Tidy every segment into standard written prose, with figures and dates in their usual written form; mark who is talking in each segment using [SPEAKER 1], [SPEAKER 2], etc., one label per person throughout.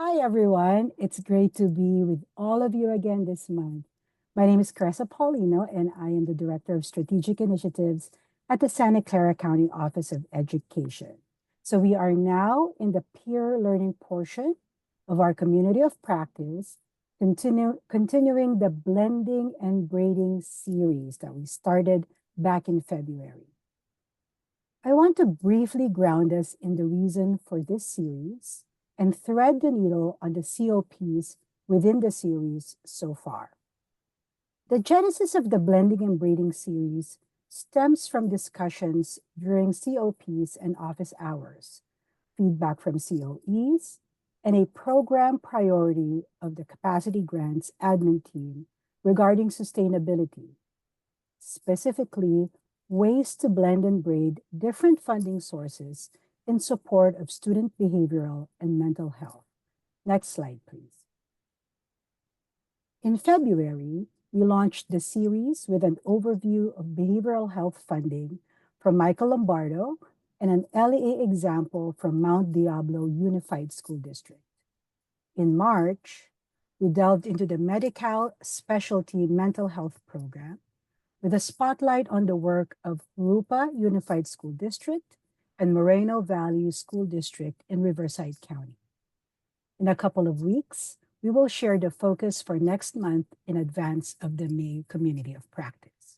[SPEAKER 1] Hi, everyone. It's great to be with all of you again this month. My name is Carissa Paulino, and I am the Director of Strategic Initiatives at the Santa Clara County Office of Education. So we are now in the peer learning portion of our community of practice, continuing the blending and braiding series that we started back in February. I want to briefly ground us in the reason for this series and thread the needle on the COPs within the series so far. The genesis of the blending and braiding series stems from discussions during COPs and office hours, feedback from COEs, and a program priority of the Capacity Grants admin team regarding sustainability, specifically ways to blend and braid different funding sources in support of student behavioral and mental health. Next slide, please. In February, we launched the series with an overview of behavioral health funding from Michael Lombardo and an LEA example from Mount Diablo Unified School District. In March, we delved into the Medi-Cal Specialty Mental Health Program with a spotlight on the work of Rupa Unified School District and Moreno Valley School District in Riverside County. In a couple of weeks, we will share the focus for next month in advance of the May Community of Practice.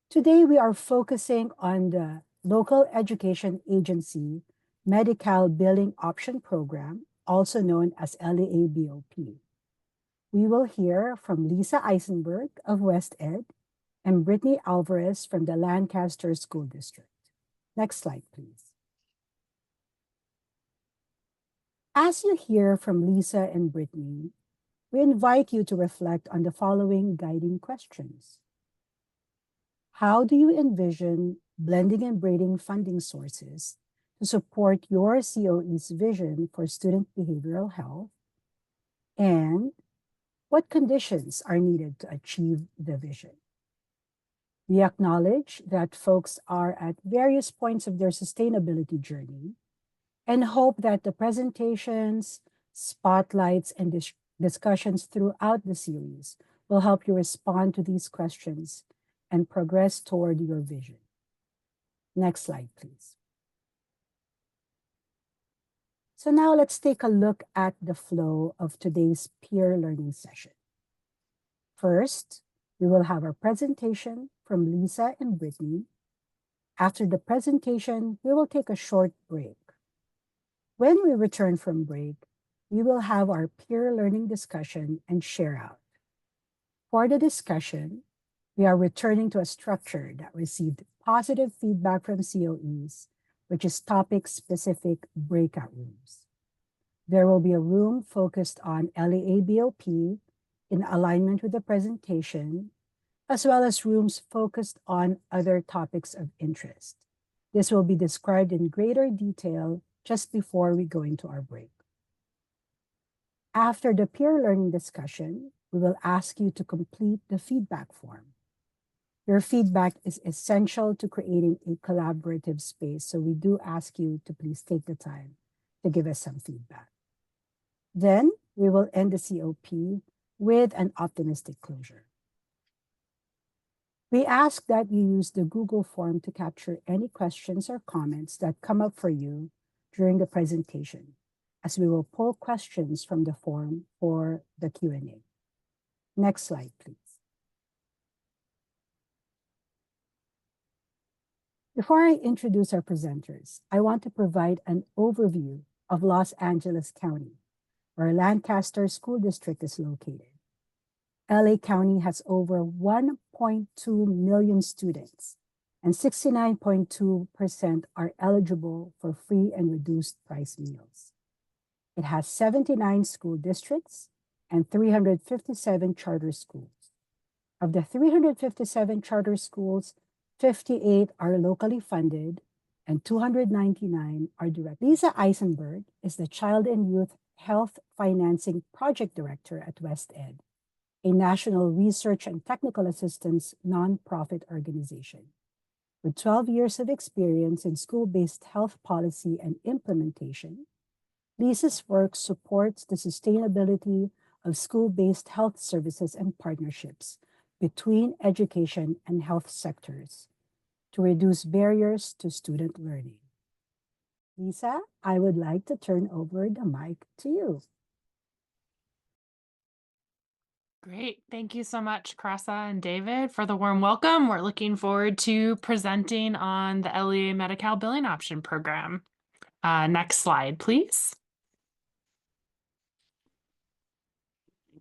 [SPEAKER 1] Today, we are focusing on the local education agency Medi-Cal Billing Option Program, also known as LEA BOP. We will hear from Lisa Eisenberg of West Ed and Brittany Alvarez from the Lancaster School District. Next slide, please. As you hear from Lisa and Brittany, we invite you to reflect on the following guiding questions. How do you envision blending and braiding funding sources to support your COE's vision for student behavioral health? And what conditions are needed to achieve the vision? We acknowledge that folks are at various points of their sustainability journey and hope that the presentations, spotlights, and discussions throughout the series will help you respond to these questions and progress toward your vision. Next slide, please. So now let's take a look at the flow of today's peer learning session. First, we will have our presentation from Lisa and Brittany. After the presentation, we will take a short break. When we return from break, we will have our peer learning discussion and share out. For the discussion, we are returning to a structure that received positive feedback from COEs, which is topic-specific breakout rooms. There will be a room focused on LEA BOP in alignment with the presentation, as well as rooms focused on other topics of interest. This will be described in greater detail just before we go into our break. After the peer learning discussion, we will ask you to complete the feedback form. Your feedback is essential to creating a collaborative space, so we do ask you to please take the time to give us some feedback. Then we will end the COP with an optimistic closure. We ask that you use the Google form to capture any questions or comments that come up for you during the presentation, as we will pull questions from the form for the Q&A. Next slide, please. Before I introduce our presenters, I want to provide an overview of Los Angeles County, where Lancaster School District is located. LA County has over 1.2 million students, and 69.2% are eligible for free and reduced price meals. It has 79 school districts and 357 charter schools. Of the 357 charter schools, 58 are locally funded and 299 are direct. Lisa Eisenberg is the Child and Youth Health Financing Project Director at West Ed, a national research and technical assistance nonprofit organization. With 12 years of experience in school-based health policy and implementation, LEAS's work supports the sustainability of school-based health services and partnerships between education and health sectors to reduce barriers to student learning. Lisa, I would like to turn over the mic to you.
[SPEAKER 2] Great. Thank you so much, Cressa and David, for the warm welcome. We're looking forward to presenting on the LEA Medi-Cal Billing Option Program. Next slide, please.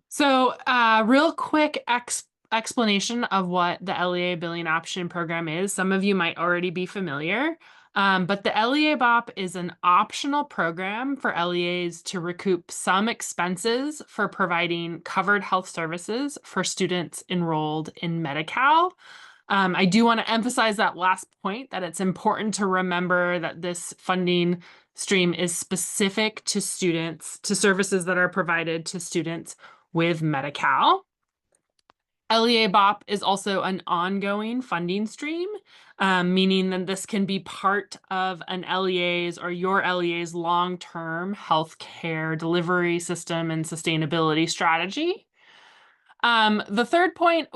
[SPEAKER 2] So real quick explanation of what the LEA Billing Option Program is. Some of you might already be familiar, but the LEA BOP is an optional program for LEAs to recoup some expenses for providing covered health services for students enrolled in Medi-Cal. I do want to emphasize that last point, that it's important to remember that this funding stream is specific to students, to services that are provided to students with Medi-Cal. LEA BOP is also an ongoing funding stream, meaning that this can be part of an LEA's or your LEA's long-term healthcare delivery system and sustainability strategy. The third point,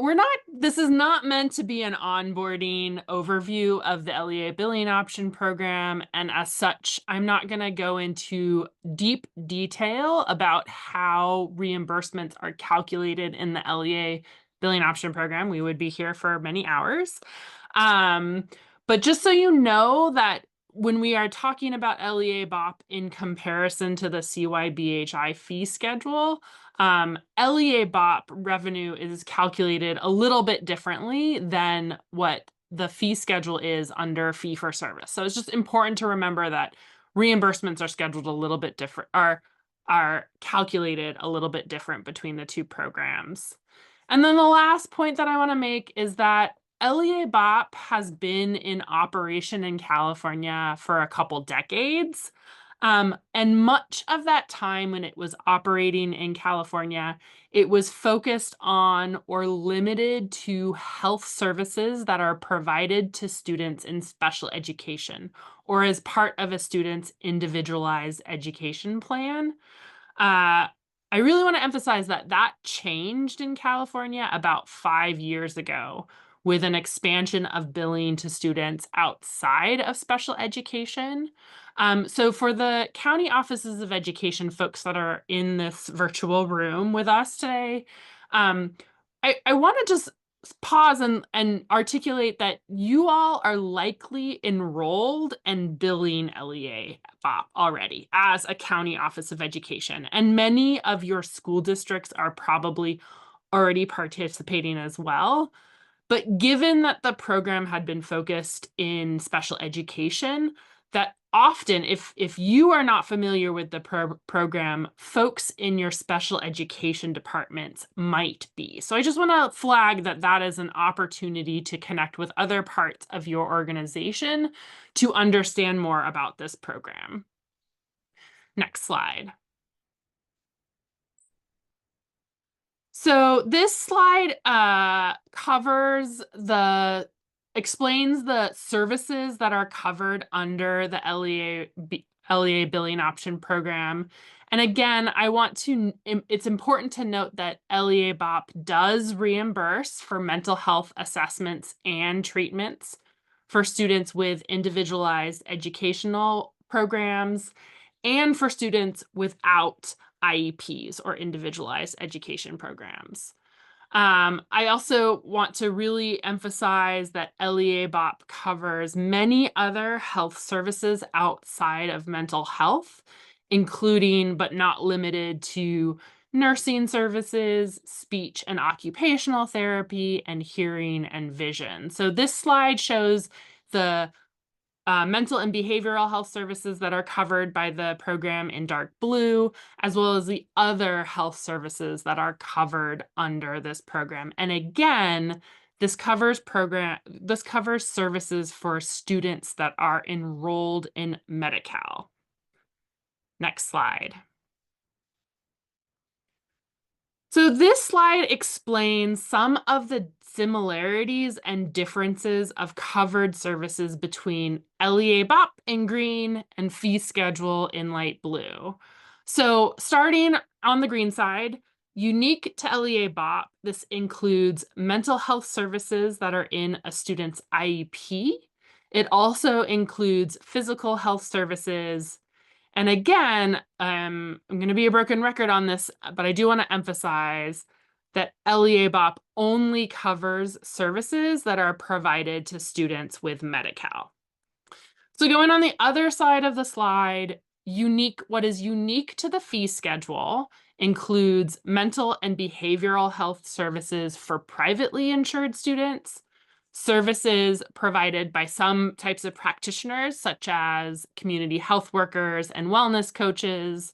[SPEAKER 2] this is not meant to be an onboarding overview of the LEA Billing Option Program, and as such, I'm not going to go into deep detail about how reimbursements are calculated in the LEA Billing Option Program. We would be here for many hours. But just so you know that when we are talking about LEA BOP in comparison to the CYBHI fee schedule, LEA BOP revenue is calculated a little bit differently than what the fee schedule is under fee for service. So it's just important to remember that reimbursements are scheduled a little bit different, are calculated a little bit different between the two programs. And then the last point that I want to make is that LEA BOP has been in operation in California for a couple decades. And much of that time when it was operating in California, it was focused on or limited to health services that are provided to students in special education or as part of a student's individualized education plan. I really want to emphasize that that changed in California about 5 years ago with an expansion of billing to students outside of special education. So for the county offices of education folks that are in this virtual room with us today, I want to just pause and articulate that you all are likely enrolled and billing LEA BOP already as a county office of education. And many of your school districts are probably already participating as well. But given that the program had been focused in special education, that often, if you are not familiar with the program, folks in your special education departments might be. So I just want to flag that that is an opportunity to connect with other parts of your organization to understand more about this program. Next slide. So this slide explains the services that are covered under the LEA Billing Option Program. And again, it's important to note that LEA BOP does reimburse for mental health assessments and treatments for students with individualized educational programs and for students without IEPs or individualized education programs. I also want to really emphasize that LEA BOP covers many other health services outside of mental health, including but not limited to nursing services, speech and occupational therapy, and hearing and vision. So this slide shows the mental and behavioral health services that are covered by the program in dark blue, as well as the other health services that are covered under this program. And again, this covers services for students that are enrolled in Medi-Cal. Next slide. So this slide explains some of the similarities and differences of covered services between LEA BOP in green and fee schedule in light blue. So starting on the green side, unique to LEA BOP, this includes mental health services that are in a student's IEP. It also includes physical health services. And again, I'm going to be a broken record on this, but I do want to emphasize that LEA BOP only covers services that are provided to students with Medi-Cal. So going on the other side of the slide, what is unique to the fee schedule includes mental and behavioral health services for privately insured students, services provided by some types of practitioners, such as community health workers and wellness coaches,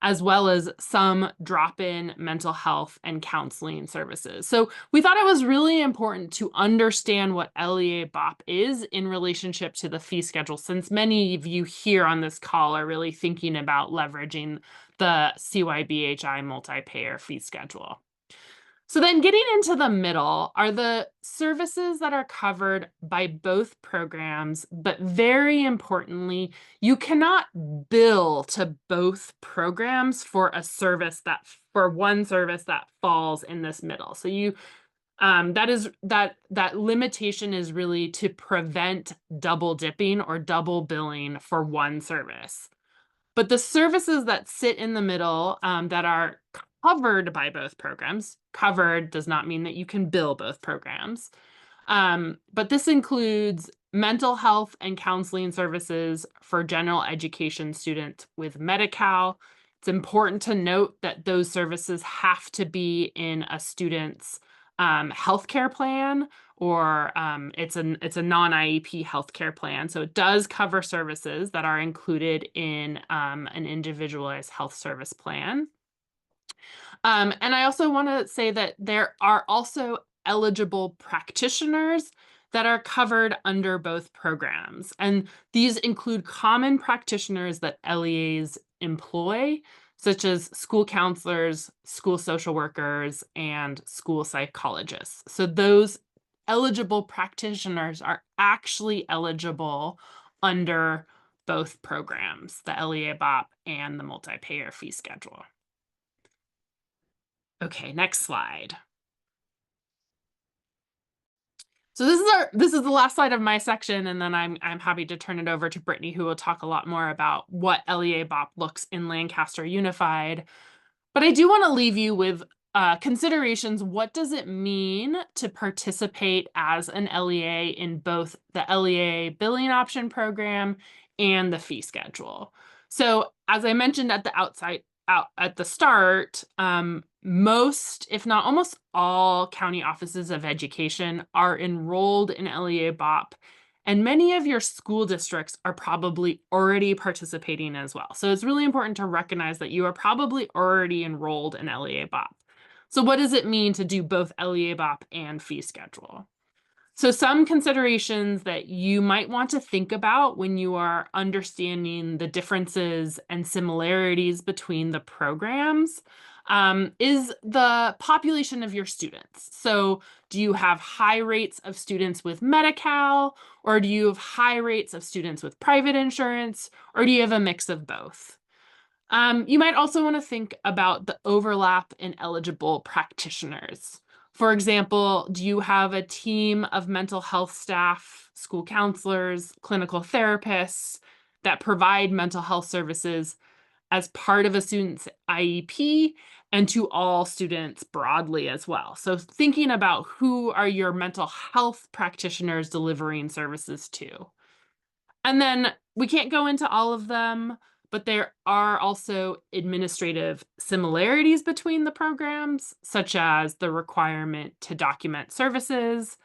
[SPEAKER 2] as well as some drop-in mental health and counseling services. So we thought it was really important to understand what LEA BOP is in relationship to the fee schedule, since many of you here on this call are really thinking about leveraging the CYBHI multi-payer fee schedule. So then getting into the middle are the services that are covered by both programs, but very importantly, you cannot bill to both programs for one service that falls in this middle. So that limitation is really to prevent double dipping or double billing for one service. But the services that sit in the middle that are covered by both programs, covered does not mean that you can bill both programs. But this includes mental health and counseling services for general education students with Medi-Cal. It's important to note that those services have to be in a student's healthcare plan, or it's a non-IEP healthcare plan. So it does cover services that are included in an individualized health service plan. And I also want to say that there are also eligible practitioners that are covered under both programs. And these include common practitioners that LEAs employ, such as school counselors, school social workers, and school psychologists. So those eligible practitioners are actually eligible under both programs, the LEA BOP and the multi-payer fee schedule. Okay, next slide. So this is the last slide of my section, and then I'm happy to turn it over to Brittany, who will talk a lot more about what LEA BOP looks in Lancaster Unified. But I do want to leave you with considerations. What does it mean to participate as an LEA in both the LEA Billing Option Program and the fee schedule? So as I mentioned at the start, most, if not almost all, county offices of education are enrolled in LEA BOP, and many of your school districts are probably already participating as well. So it's really important to recognize that you are probably already enrolled in LEA BOP. So what does it mean to do both LEA BOP and fee schedule? So some considerations that you might want to think about when you are understanding the differences and similarities between the programs is the population of your students. So do you have high rates of students with Medi-Cal, or do you have high rates of students with private insurance, or do you have a mix of both? You might also want to think about the overlap in eligible practitioners. For example, do you have a team of mental health staff, school counselors, clinical therapists that provide mental health services as part of a student's IEP and to all students broadly as well? So thinking about who are your mental health practitioners delivering services to. And then we can't go into all of them, but there are also administrative similarities between the programs, such as the requirement to document services,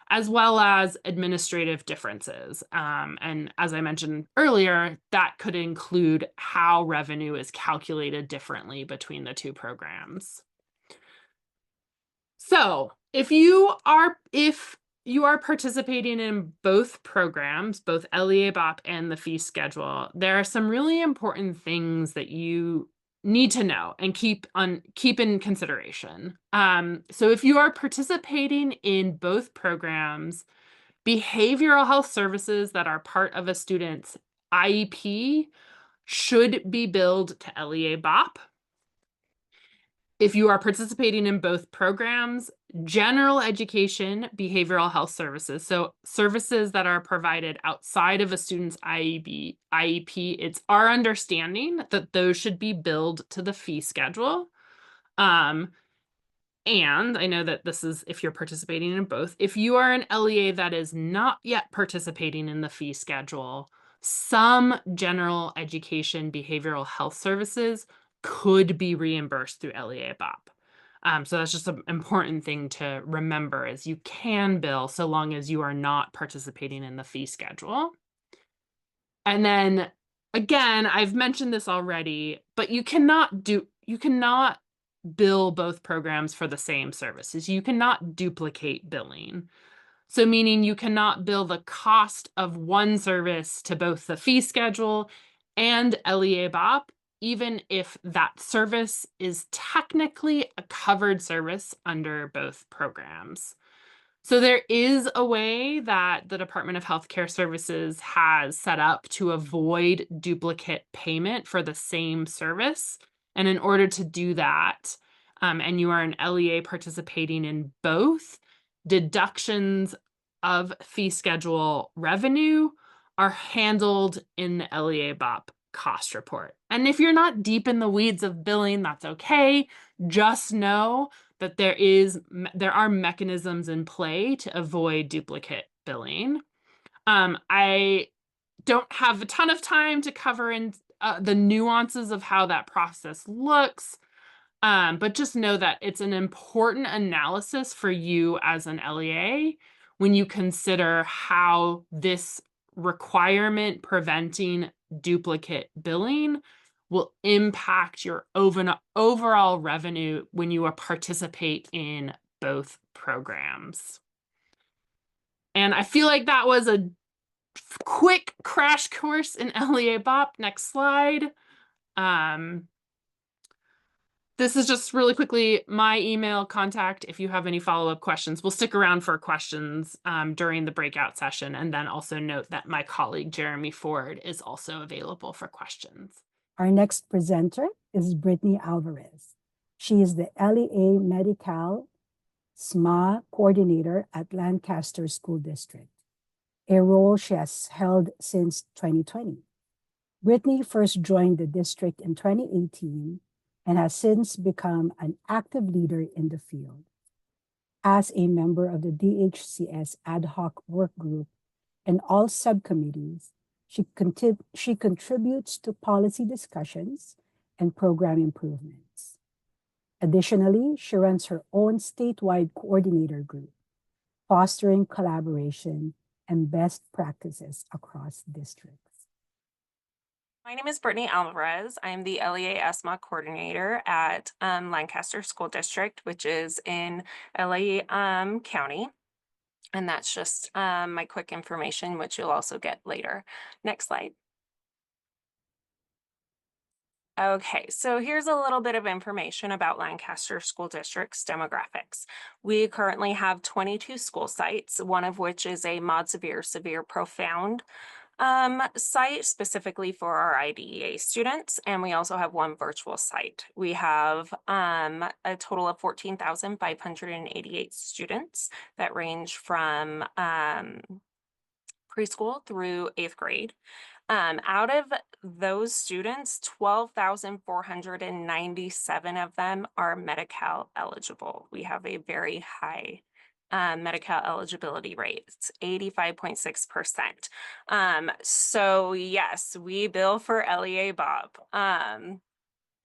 [SPEAKER 2] as well as administrative differences. And as I mentioned earlier, that could include how revenue is calculated differently between the two programs. So if you are participating in both programs, both LEA BOP and the fee schedule, there are some really important things that you need to know and keep in consideration. So if you are participating in both programs, behavioral health services that are part of a student's IEP should be billed to LEA BOP. If you are participating in both programs, general education behavioral health services, so services that are provided outside of a student's IEP, it's our understanding that those should be billed to the fee schedule. And I know that this is if you're participating in both. If you are an LEA that is not yet participating in the fee schedule, some general education behavioral health services could be reimbursed through LEA BOP. So that's just an important thing to remember is you can bill so long as you are not participating in the fee schedule. And then again, I've mentioned this already, but you cannot bill both programs for the same services. You cannot duplicate billing. So meaning you cannot bill the cost of one service to both the fee schedule and LEA BOP, even if that service is technically a covered service under both programs. So there is a way that the Department of Healthcare Services has set up to avoid duplicate payment for the same service. And in order to do that, and you are an LEA participating in both, deductions of fee schedule revenue are handled in the LEA BOP cost report. And if you're not deep in the weeds of billing, that's okay. Just know that there are mechanisms in play to avoid duplicate billing. I don't have a ton of time to cover in the nuances of how that process looks, but just know that it's an important analysis for you as an LEA when you consider how this requirement preventing duplicate billing will impact your overall revenue when you participate in both programs. And I feel like that was a quick crash course in LEA BOP. Next slide. This is just really quickly my email contact if you have any follow-up questions. We'll stick around for questions during the breakout session, and then also note that my colleague Jeremy Ford is also available for questions.
[SPEAKER 1] Our next presenter is Brittany Alvarez. She is the LEA Medi-Cal SMAA coordinator at Lancaster School District, a role she has held since 2020. Brittany first joined the district in 2018 and has since become an active leader in the field. As a member of the DHCS ad hoc work group and all subcommittees, she contributes to policy discussions and program improvements. Additionally, she runs her own statewide coordinator group, fostering collaboration and best practices across districts.
[SPEAKER 3] My name is Brittany Alvarez. I'm the LEA SMAA coordinator at Lancaster School District, which is in LA County. And that's just my quick information, which you'll also get later. Next slide. Okay, so here's a little bit of information about Lancaster School District's demographics. We currently have 22 school sites, one of which is a mod severe profound site specifically for our IDEA students, and we also have one virtual site. We have a total of 14,588 students that range from preschool through 8th grade. Out of those students, 12,497 of them are Medi-Cal eligible. We have a very high Medi-Cal eligibility rate. It's 85.6%. So yes, we bill for LEA BOP.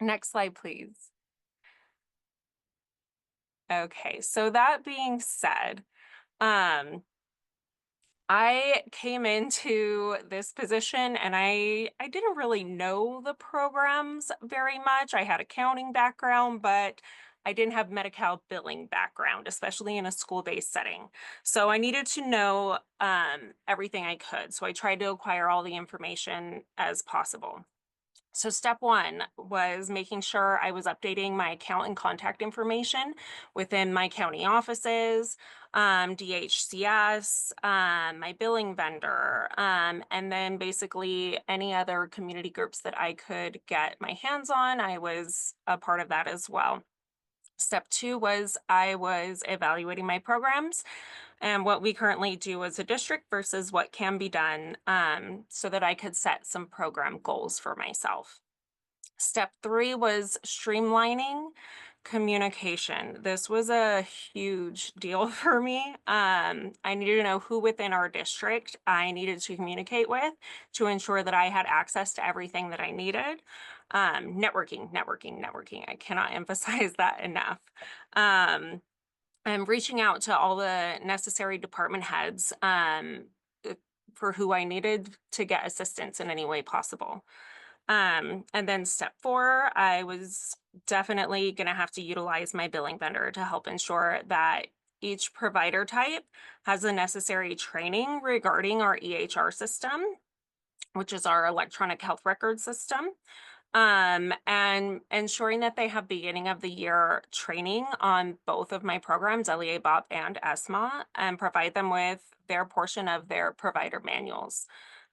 [SPEAKER 3] Next slide, please. Okay, so that being said, I came into this position and I didn't really know the programs very much. I had accounting background, but I didn't have Medi-Cal billing background, especially in a school-based setting. So I needed to know everything I could. So I tried to acquire all the information as possible. So step one was making sure I was updating my account and contact information within my county offices, DHCS, my billing vendor, and then basically any other community groups that I could get my hands on. I was a part of that as well. Step two was I was evaluating my programs and what we currently do as a district versus what can be done, so that I could set some program goals for myself. Step three was streamlining communication. This was a huge deal for me. I needed to know who within our district I needed to communicate with to ensure that I had access to everything that I needed. Networking. I cannot emphasize that enough. And reaching out to all the necessary department heads for who I needed to get assistance in any way possible. And then step four, I was definitely going to have to utilize my billing vendor to help ensure that each provider type has the necessary training regarding our EHR system, which is our electronic health record system, and ensuring that they have beginning of the year training on both of my programs, LEA BOP and SMAA, and provide them with their portion of their provider manuals.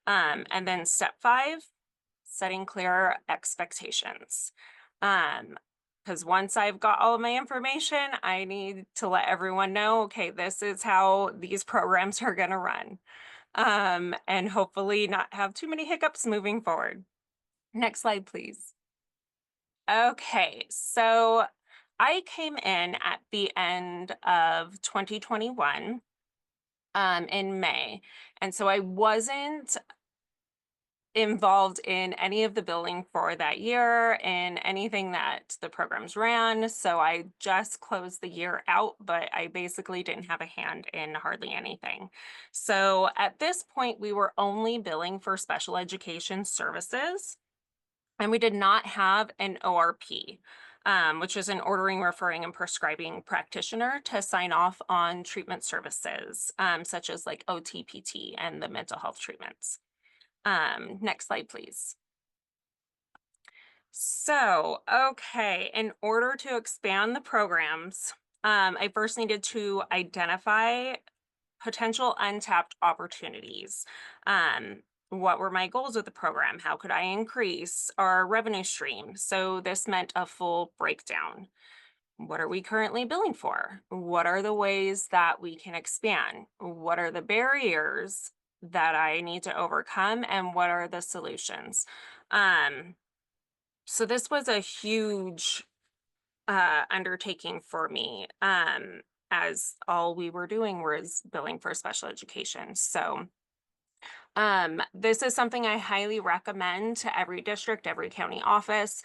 [SPEAKER 3] And then step five, setting clear expectations. Because once I've got all of my information, I need to let everyone know, okay, this is how these programs are going to run. And hopefully not have too many hiccups moving forward. Next slide, please. Okay, so I came in at the end of 2021 in May. And so I wasn't involved in any of the billing for that year in anything that the programs ran. So I just closed the year out, but I basically didn't have a hand in hardly anything. So at this point, we were only billing for special education services, and we did not have an ORP. Which is an ordering, referring, and prescribing practitioner to sign off on treatment services, such as like OTPT and the mental health treatments. Next slide, please. So, okay, in order to expand the programs, I first needed to identify potential untapped opportunities. What were my goals with the program? How could I increase our revenue stream? So this meant a full breakdown. What are we currently billing for? What are the ways that we can expand? What are the barriers that I need to overcome, and what are the solutions? So this was a huge undertaking for me, as all we were doing was billing for special education. So this is something I highly recommend to every district, every county office.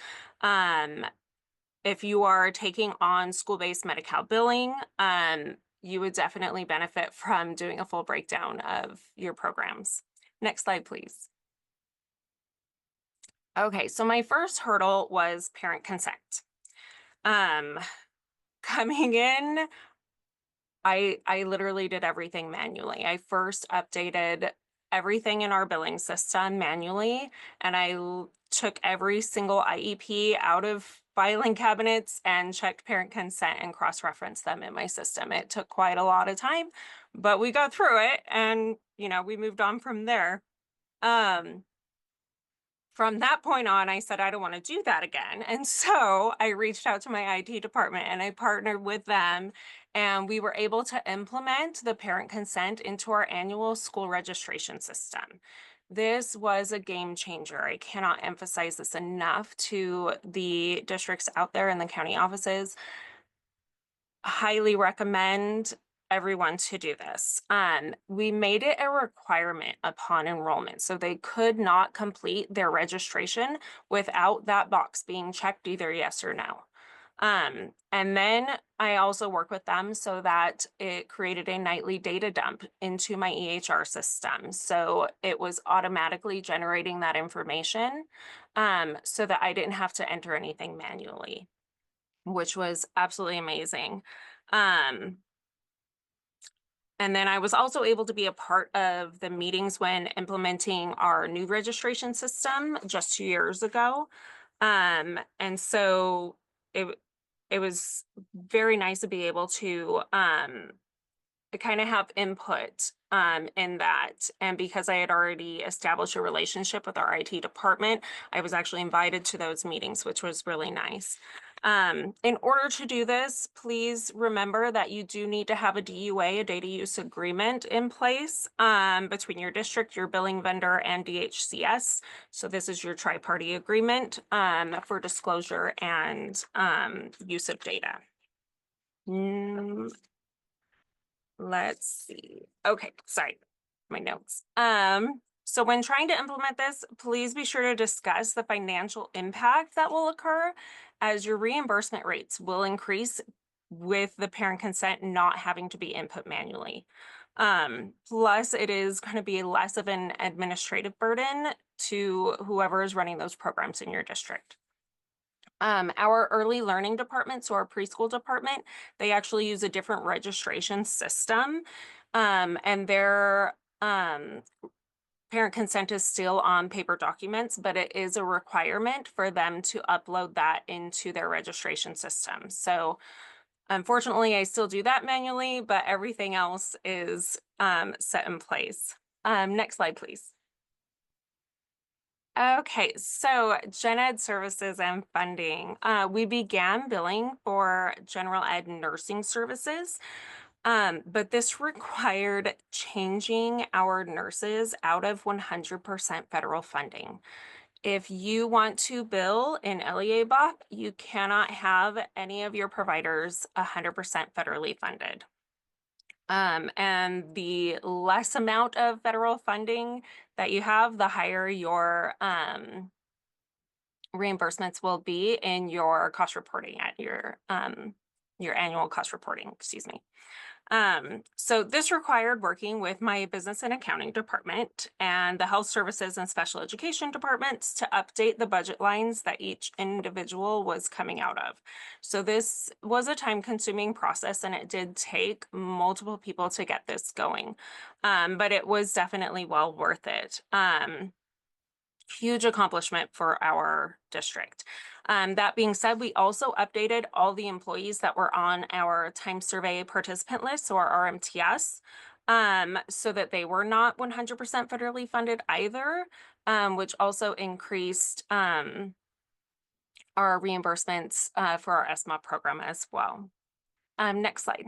[SPEAKER 3] If you are taking on school-based Medi-Cal billing, you would definitely benefit from doing a full breakdown of your programs. Next slide, please. Okay, so my first hurdle was parent consent. Coming in, I literally did everything manually. I first updated everything in our billing system manually, and I took every single IEP out of filing cabinets and checked parent consent and cross-referenced them in my system. It took quite a lot of time, but we got through it, and we moved on from there. From that point on, I said, I don't want to do that again. And so I reached out to my IT department and I partnered with them, and we were able to implement the parent consent into our annual school registration system. This was a game changer. I cannot emphasize this enough to the districts out there in the county offices. Highly recommend everyone to do this. We made it a requirement upon enrollment, so they could not complete their registration without that box being checked either yes or no. And then I also work with them so that it created a nightly data dump into my EHR system. So it was automatically generating that information, so that I didn't have to enter anything manually, which was absolutely amazing. And then I was also able to be a part of the meetings when implementing our new registration system just 2 years ago. And so it was very nice to be able to kind of have input in that. And because I had already established a relationship with our IT department, I was actually invited to those meetings, which was really nice. In order to do this, please remember that you do need to have a DUA, a data use agreement, in place between your district, your billing vendor, and DHCS. So this is your tri-party agreement for disclosure and use of data. Let's see. Okay, sorry, my notes. So when trying to implement this, please be sure to discuss the financial impact that will occur, as your reimbursement rates will increase with the parent consent not having to be input manually. Plus, it is going to be less of an administrative burden to whoever is running those programs in your district. Our early learning department, so our preschool department, they actually use a different registration system, and their parent consent is still on paper documents, but it is a requirement for them to upload that into their registration system. So unfortunately, I still do that manually, but everything else is set in place. Next slide, please. Okay, so gen ed services and funding. We began billing for general ed nursing services, but this required changing our nurses out of 100% federal funding. If you want to bill in LEA BOP, you cannot have any of your providers 100% federally funded. And the less amount of federal funding that you have, the higher your reimbursements will be in your cost reporting at your annual cost reporting, excuse me. So this required working with my business and accounting department and the health services and special education departments to update the budget lines that each individual was coming out of. So this was a time-consuming process, and it did take multiple people to get this going, but it was definitely well worth it. Huge accomplishment for our district. That being said, we also updated all the employees that were on our time survey participant list, or RMTS, so that they were not 100% federally funded either, which also increased our reimbursements for our SMAA program as well. Next slide.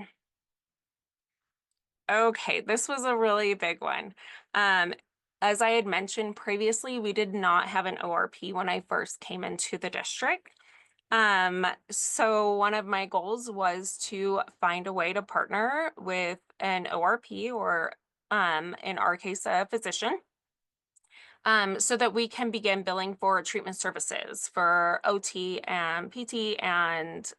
[SPEAKER 3] Okay, this was a really big one. As I had mentioned previously, we did not have an ORP when I first came into the district. So one of my goals was to find a way to partner with an ORP, or in our case, a physician, so that we can begin billing for treatment services for OT and PT and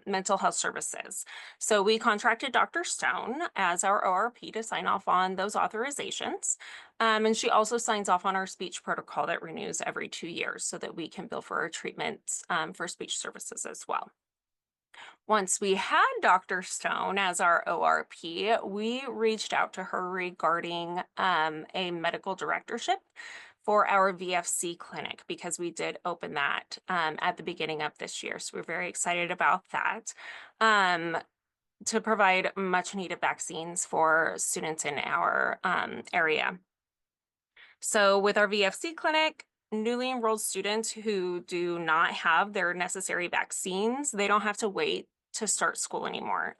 [SPEAKER 3] mental health services. So we contracted Dr. Stone as our ORP to sign off on those authorizations. And she also signs off on our speech protocol that renews every 2 years, so that we can bill for our treatments for speech services as well. Once we had Dr. Stone as our ORP, we reached out to her regarding a medical directorship for our VFC clinic, because we did open that at the beginning of this year. So we're very excited about that, to provide much needed vaccines for students in our area. So with our VFC clinic, newly enrolled students who do not have their necessary vaccines, they don't have to wait to start school anymore,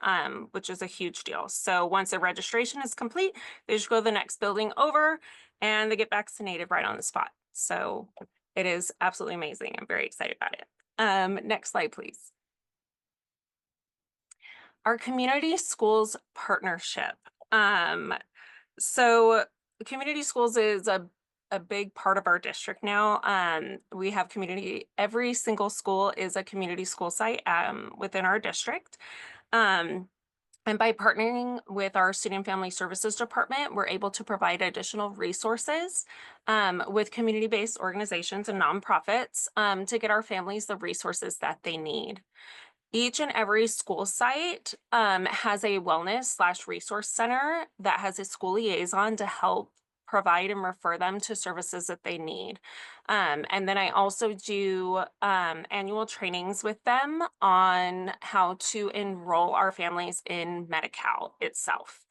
[SPEAKER 3] which is a huge deal. So once their registration is complete, they just go to the next building over and they get vaccinated right on the spot. So it is absolutely amazing. I'm very excited about it. Next slide, please. Our community schools partnership. So community schools is a big part of our district now. We have every single school is a community school site within our district. And by partnering with our Student Family Services Department, we're able to provide additional resources with community-based organizations and nonprofits to get our families the resources that they need. Each and every school site has a wellness/resource center that has a school liaison to help provide and refer them to services that they need. And then I also do annual trainings with them on how to enroll our families in Medi-Cal itself,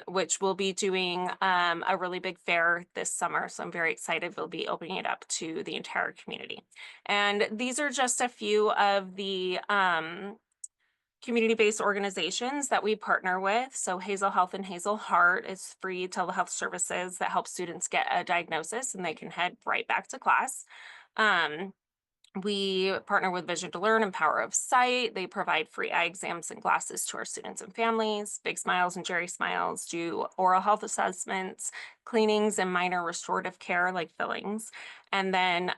[SPEAKER 3] which we'll be doing a really big fair this summer. So I'm very excited. We'll be opening it up to the entire community. And these are just a few of the community-based organizations that we partner with. So Hazel Health and Hazel Heart is free telehealth services that help students get a diagnosis and they can head right back to class. We partner with Vision to Learn and Power of Sight. They provide free eye exams and glasses to our students and families. Big Smiles and Jerry Smiles do oral health assessments, cleanings, and minor restorative care like fillings. And then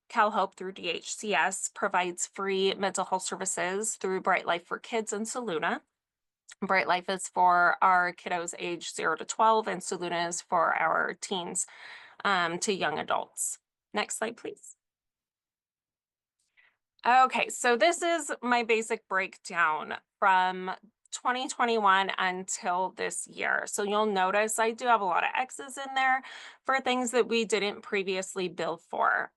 [SPEAKER 3] Cal Hope through DHCS provides free mental health services through Bright Life for Kids and Saluna. Bright Life is for our kiddos age 0 to 12, and Saluna is for our teens to young adults. Next slide, please. Okay, so this is my basic breakdown from 2021 until this year. So you'll notice I do have a lot of X's in there for things that we didn't previously bill for.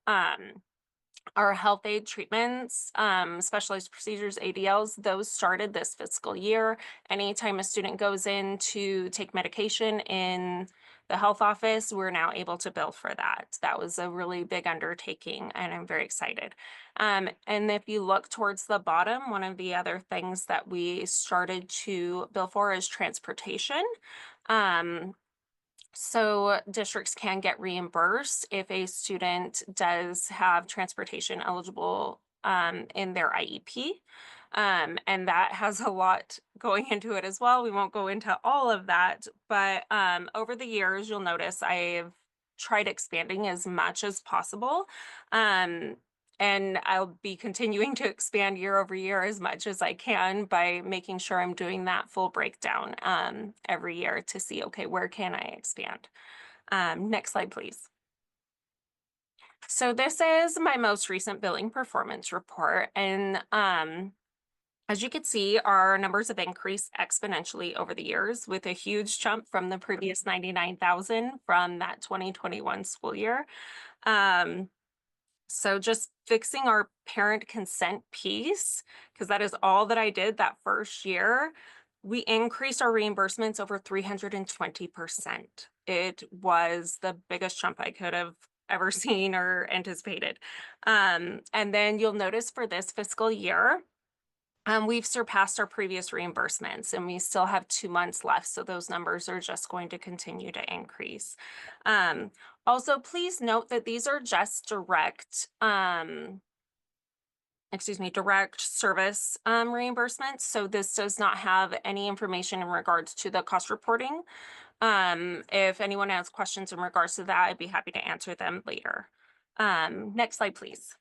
[SPEAKER 3] Our health aid treatments, specialized procedures, ADLs, those started this fiscal year. Anytime a student goes in to take medication in the health office, we're now able to bill for that. That was a really big undertaking, and I'm very excited. And if you look towards the bottom, one of the other things that we started to bill for is transportation. So districts can get reimbursed if a student does have transportation eligible in their IEP. And that has a lot going into it as well. We won't go into all of that, but over the years, you'll notice I've tried expanding as much as possible. And I'll be continuing to expand year over year as much as I can by making sure I'm doing that full breakdown every year to see, okay, where can I expand? Next slide, please. So this is my most recent billing performance report. And as you can see, our numbers have increased exponentially over the years with a huge jump from the previous 99,000 from that 2021 school year. So just fixing our parent consent piece, because that is all that I did that first year, we increased our reimbursements over 320%. It was the biggest jump I could have ever seen or anticipated. And then you'll notice for this fiscal year, we've surpassed our previous reimbursements and we still have 2 months left. So those numbers are just going to continue to increase. Also, please note that these are just direct service reimbursements. So this does not have any information in regards to the cost reporting. If anyone has questions in regards to that, I'd be happy to answer them later. Next slide, please.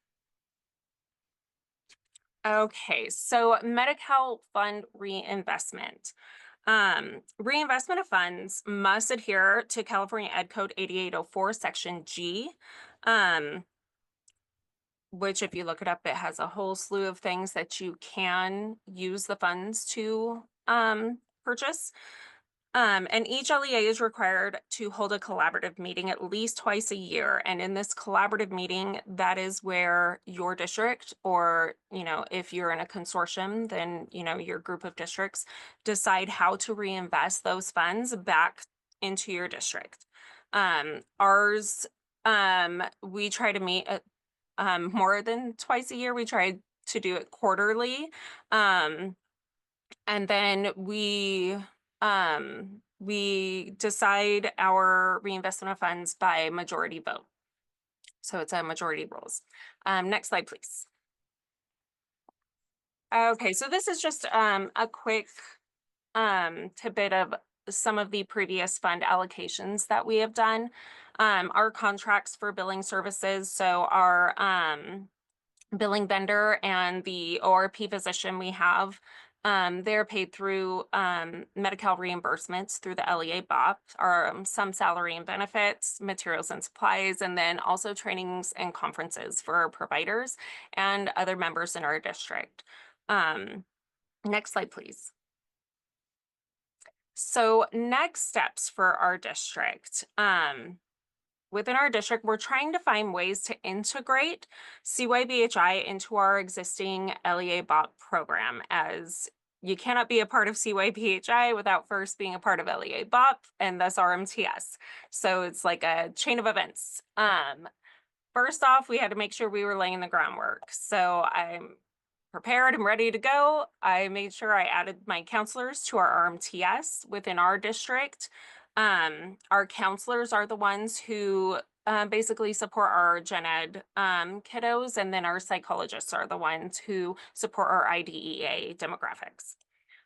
[SPEAKER 3] Okay, so Medi-Cal fund reinvestment. Reinvestment of funds must adhere to California Ed Code 8804 Section G, which if you look it up, it has a whole slew of things that you can use the funds to purchase. And each LEA is required to hold a collaborative meeting at least twice a year. And in this collaborative meeting, that is where your district, or, if you're in a consortium, then, your group of districts decide how to reinvest those funds back into your district. Ours, we try to meet more than twice a year. We try to do it quarterly. And then we decide our reinvestment of funds by majority vote. So it's a majority rules. Next slide, please. Okay, so this is just a quick tidbit of some of the previous fund allocations that we have done. Our contracts for billing services, so our billing vendor and the ORP physician we have They're paid through Medi-Cal reimbursements through the LEA BOP, or some salary and benefits, materials and supplies, and then also trainings and conferences for providers and other members in our district. Next slide, please. So next steps for our district. Within our district, we're trying to find ways to integrate CYBHI into our existing LEA BOP program, as you cannot be a part of CYBHI without first being a part of LEA BOP and thus RMTS. So it's like a chain of events. First off, we had to make sure we were laying the groundwork. So I'm prepared and ready to go. I made sure I added my counselors to our RMTS within our district. Our counselors are the ones who basically support our gen ed kiddos, and then our psychologists are the ones who support our IDEA demographics.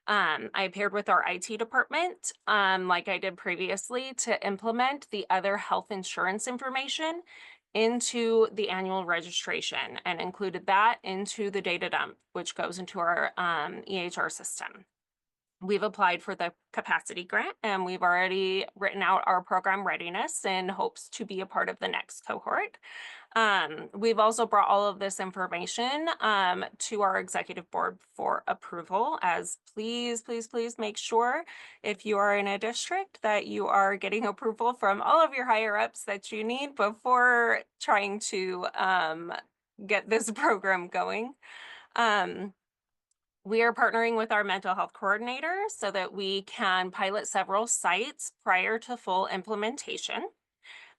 [SPEAKER 3] I paired with our IT department, like I did previously, to implement the other health insurance information into the annual registration and included that into the data dump, which goes into our EHR system. We've applied for the capacity grant, and we've already written out our program readiness in hopes to be a part of the next cohort. We've also brought all of this information to our executive board for approval, as please make sure if you are in a district that you are getting approval from all of your higher ups that you need before trying to get this program going. We are partnering with our mental health coordinator so that we can pilot several sites prior to full implementation.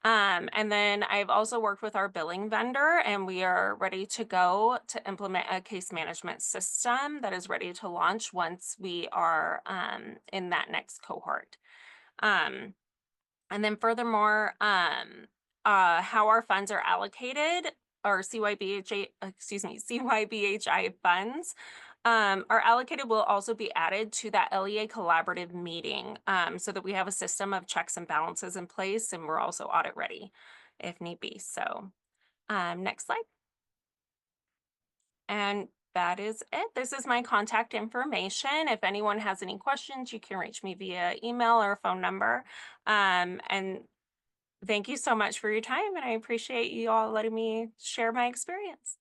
[SPEAKER 3] And then I've also worked with our billing vendor, and we are ready to go to implement a case management system that is ready to launch once we are in that next cohort. And then furthermore, how our funds are allocated, or CYBHI funds are allocated will also be added to that LEA collaborative meeting, so that we have a system of checks and balances in place, and we're also audit ready if need be. So next slide. And that is it. This is my contact information. If anyone has any questions, you can reach me via email or phone number. And thank you so much for your time, and I appreciate you all letting me share my experience.